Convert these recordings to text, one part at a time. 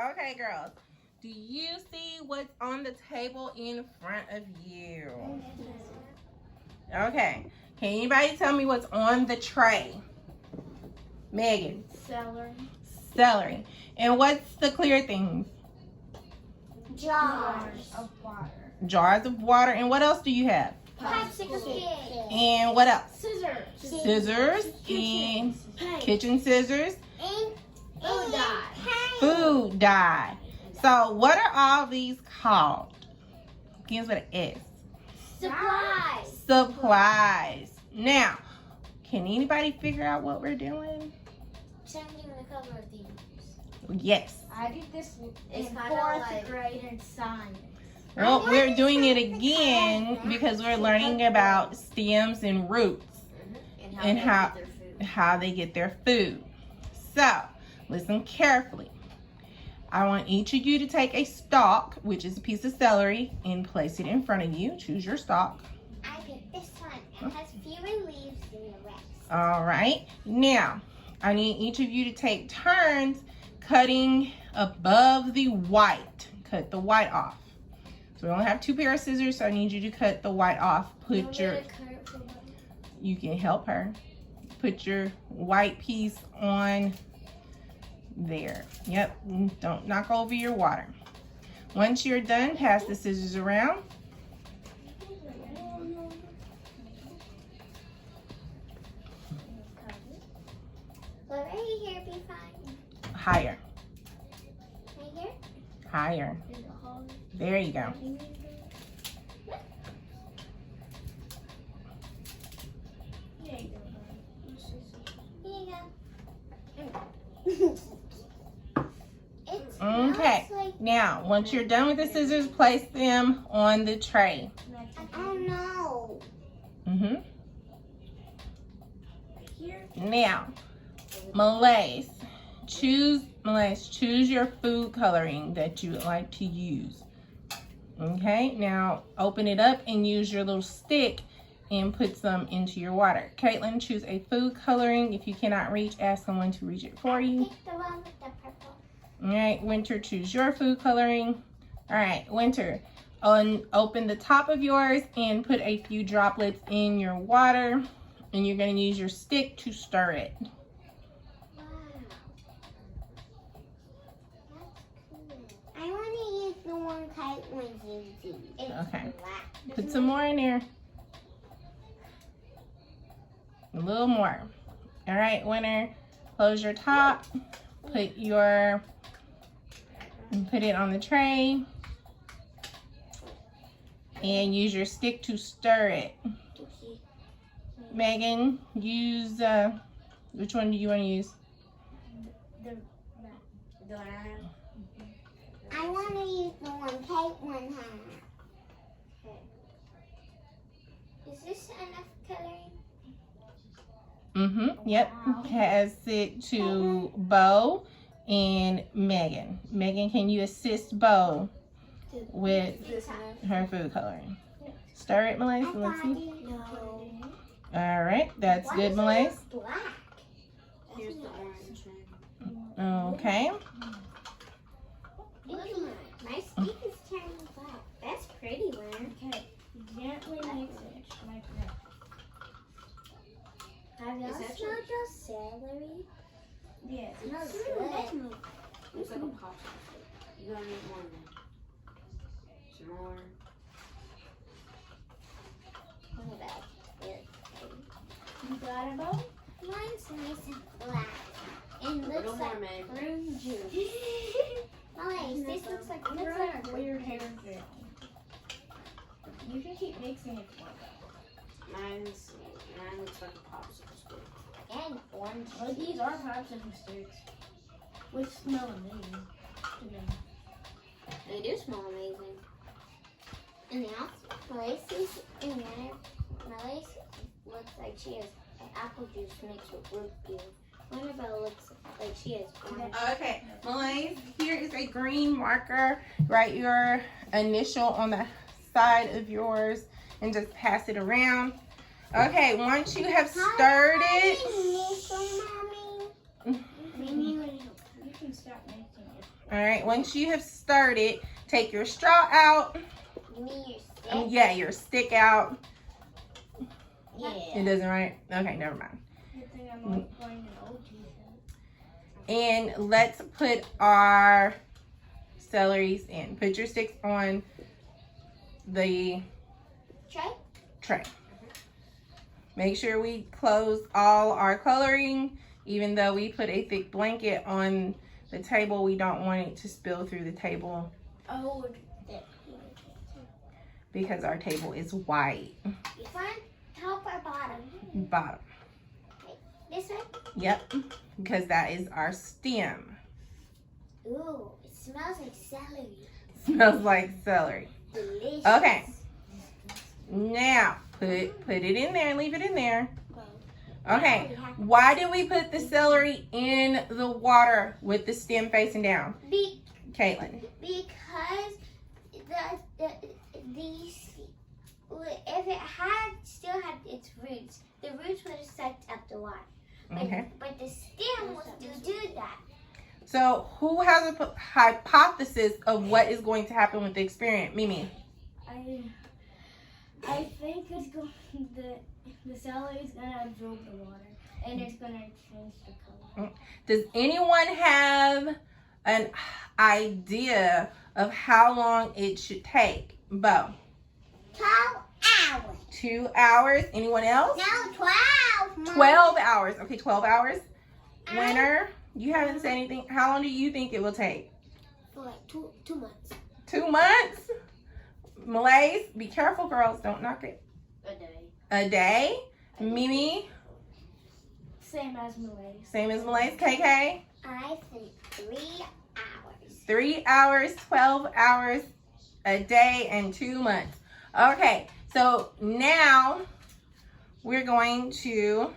Okay, girls. Do you see what's on the table in front of you? Okay. Can anybody tell me what's on the tray? Megan. Celery. Celery. And what's the clear things? Jars of water. Jars of water. And what else do you have? Popsicle sticks. And what else? Scissors. Scissors. And kitchen scissors. And food dye. Food dye. So what are all these called? Begins with an S. Supplies. Supplies. Now, can anybody figure out what we're doing? Changing the color of these. Yes. I did this in kinda 4th like- grade in science. Well, we're doing it again because we're learning about stems and roots and how they get their food. So, listen carefully. I want each of you to take a stalk, which is a piece of celery, and place it in front of you. Choose your stalk. I picked this one. It has fewer leaves than the rest. All right. Now, I need each of you to take turns cutting above the white. Cut the white off. So we only have 2 pairs of scissors, so I need you to cut the white off. You can help her. Put your white piece on there. Yep. Don't knock over your water. Once you're done, pass the scissors around. Will right here be fine? Higher. Right here? Higher. There you go. Here you go. It smells Okay. like... Now, once you're done with the scissors, place them on the tray. Oh no. Now, Malaise, choose your food coloring that you would like to use. Okay, now open it up and use your little stick and put some into your water. Caitlin, choose a food coloring. If you cannot reach, ask someone to reach it for you. Pick the one with the purple. All right, Winter, choose your food coloring. All right, Winter, open the top of yours and put a few droplets in your water. And you're going to use your stick to stir it. Wow. That's cool. I want to use the one Caitlin's using. It's Okay. black. Put some more in there. A little more. All right, Winter, close your top. Put it on the tray. And use your stick to stir it. Megan, use, which one do you want to use? I want to use the one Caitlin has. Is this enough coloring? Yep. Pass it to Bo and Megan. Megan, can you assist Bo with her food coloring? Stir it, Malaise. Let's see. No. All right, that's good, Malaise. Black. Here's the orange. Okay. My stick is turning black. That's pretty, Winter. Okay, gently mix it like that. Have y'all Is that smelled your celery? Yes. It smells good. Looks like a popsicle. You gotta make more of them. Some more. Look at that. You got it, Bo? Mine's nice and black. And A little looks more, like Meg. prune juice. Nice. This looks like Weird hair gel. You can keep mixing if you want. Mine looks like a popsicle stick. and orange. Well, these are popsicle sticks, which smell amazing to me. They do smell amazing. And now, Malaysia's in there. Malaysia looks like she has apple juice mixed with root beer. Annabelle looks like she has orange. Okay, Malaise, here is a green marker. Write your initial on the side of yours and just pass it around. Okay, once you have stirred it. Mommy. You can stop making it. All right, once you have started, take your straw out. You mean your stick? Yeah, your stick out. Yeah. It doesn't, right? Okay, never mind. Good thing I'm not going an old t-shirt. And let's put our celeries in. Put your sticks on the tray. Make sure we close all our coloring. Even though we put a thick blanket on the table, we don't want it to spill through the table Oh, because our table is white. Front, top, or bottom? Bottom. This one? Yep, because that is our stem. Ooh, it smells like celery. Smells like celery. Delicious. Okay. Now, put it in there and leave it in there. Okay, why did we put the celery in the water with the stem facing down? Caitlin. Because if it still had its roots, the roots would have sucked up the water. Okay. But the stem will still do that. So, who has a hypothesis of what is going to happen with the experiment? Mimi. I think it's going the celery is gonna absorb the water and it's gonna change the color. Does anyone have an idea of how long it should take? Bo. 12 hours. 2 hours. Anyone else? No, 12. Mom. 12 hours. Okay, 12 hours. Winner, you haven't said anything. How long do you think it will take? For like two months. 2 months? Malaise, be careful, girls. Don't knock it. A day. A day? Mimi? Same as Malay. Same as Malaise. KK? I think 3 hours. 3 hours, 12 hours, a day, and 2 months. Okay, so now we're going to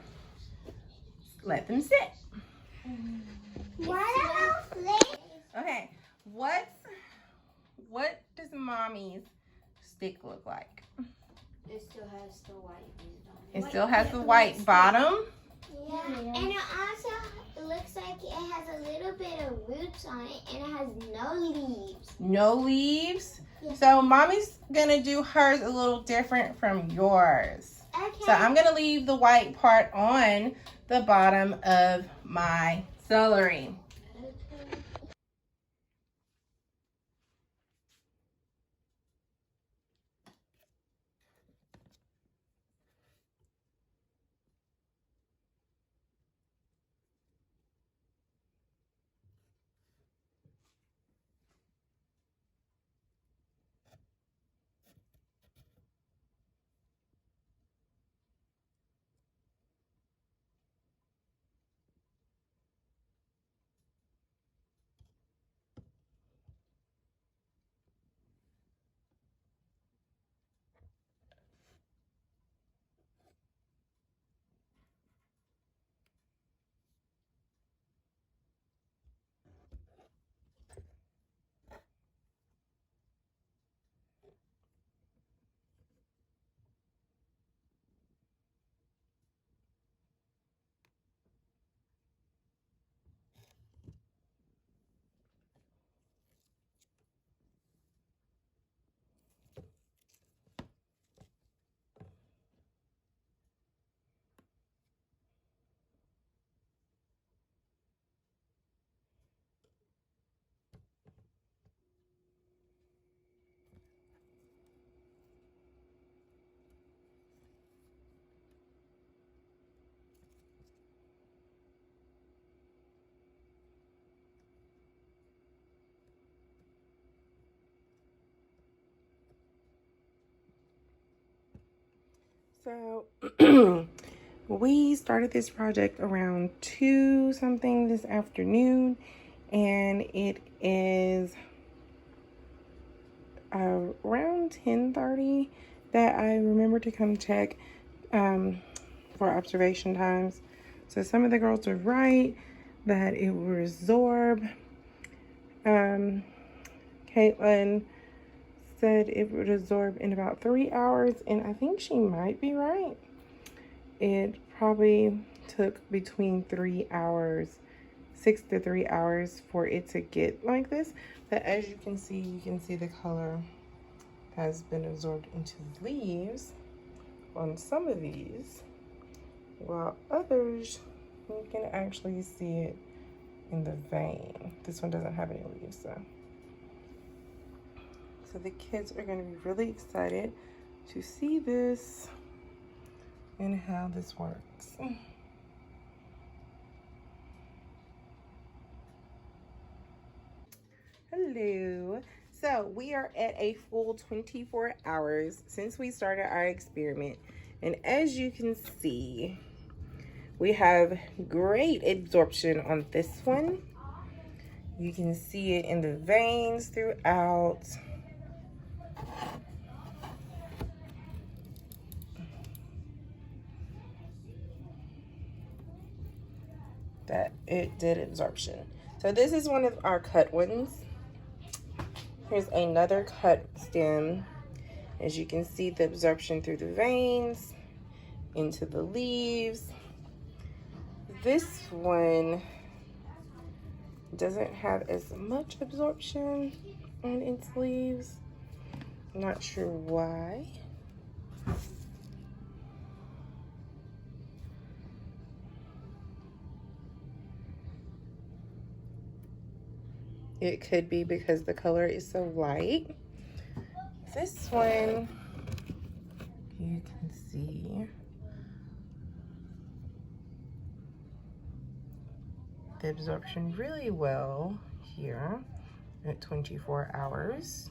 let them sit. Okay, what does Mommy's stick look like? It still has the white bit on it. It still has the white bottom. Yeah, and it also looks like it has a little bit of roots on it, and it has no leaves. No leaves. Yeah. So Mommy's gonna do hers a little different from yours. Okay. So I'm gonna leave the white part on the bottom of my celery. So we started this project around 2 something this afternoon, and it is around 10:30 that I remember to come check for observation times. So some of the girls were right that it will resorb. Caitlin said it would absorb in about 3 hours, and I think she might be right. It probably took between 3 hours 6 to 3 hours for it to get like this. But as you can see the color has been absorbed into the leaves on some of these, while others you can actually see it in the vein. This one doesn't have any leaves though. So the kids are going to be really excited to see this and how this works. Hello. So we are at a full 24 hours since we started our experiment. And as you can see, we have great absorption on this one. You can see it in the veins throughout. That it did absorption. So this is one of our cut ones. Here's another cut stem. As you can see, the absorption through the veins into the leaves. This one doesn't have as much absorption on its leaves. I'm not sure why. It could be because the color is so light. This one, you can see the absorption really well here at 24 hours.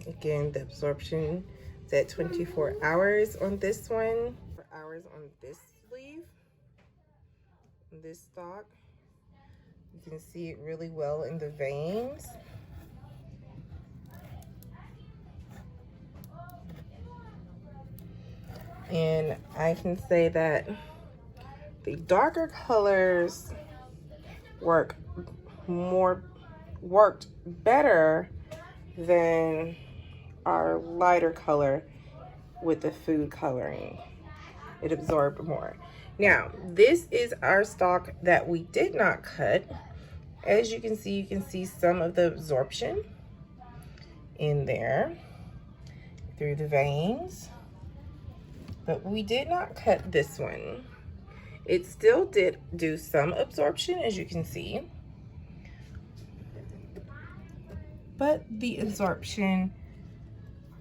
Again, the absorption is at 24 hours on this one. Hours on this leaf, this stalk. You can see it really well in the veins. And I can say that the darker colors worked better than our lighter color with the food coloring. It absorbed more. Now, this is our stalk that we did not cut. As you can see some of the absorption in there through the veins. But we did not cut this one. It still did do some absorption, as you can see. But the absorption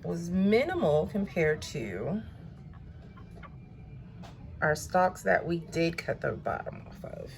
was minimal compared to our stalks that we did cut the bottom off of.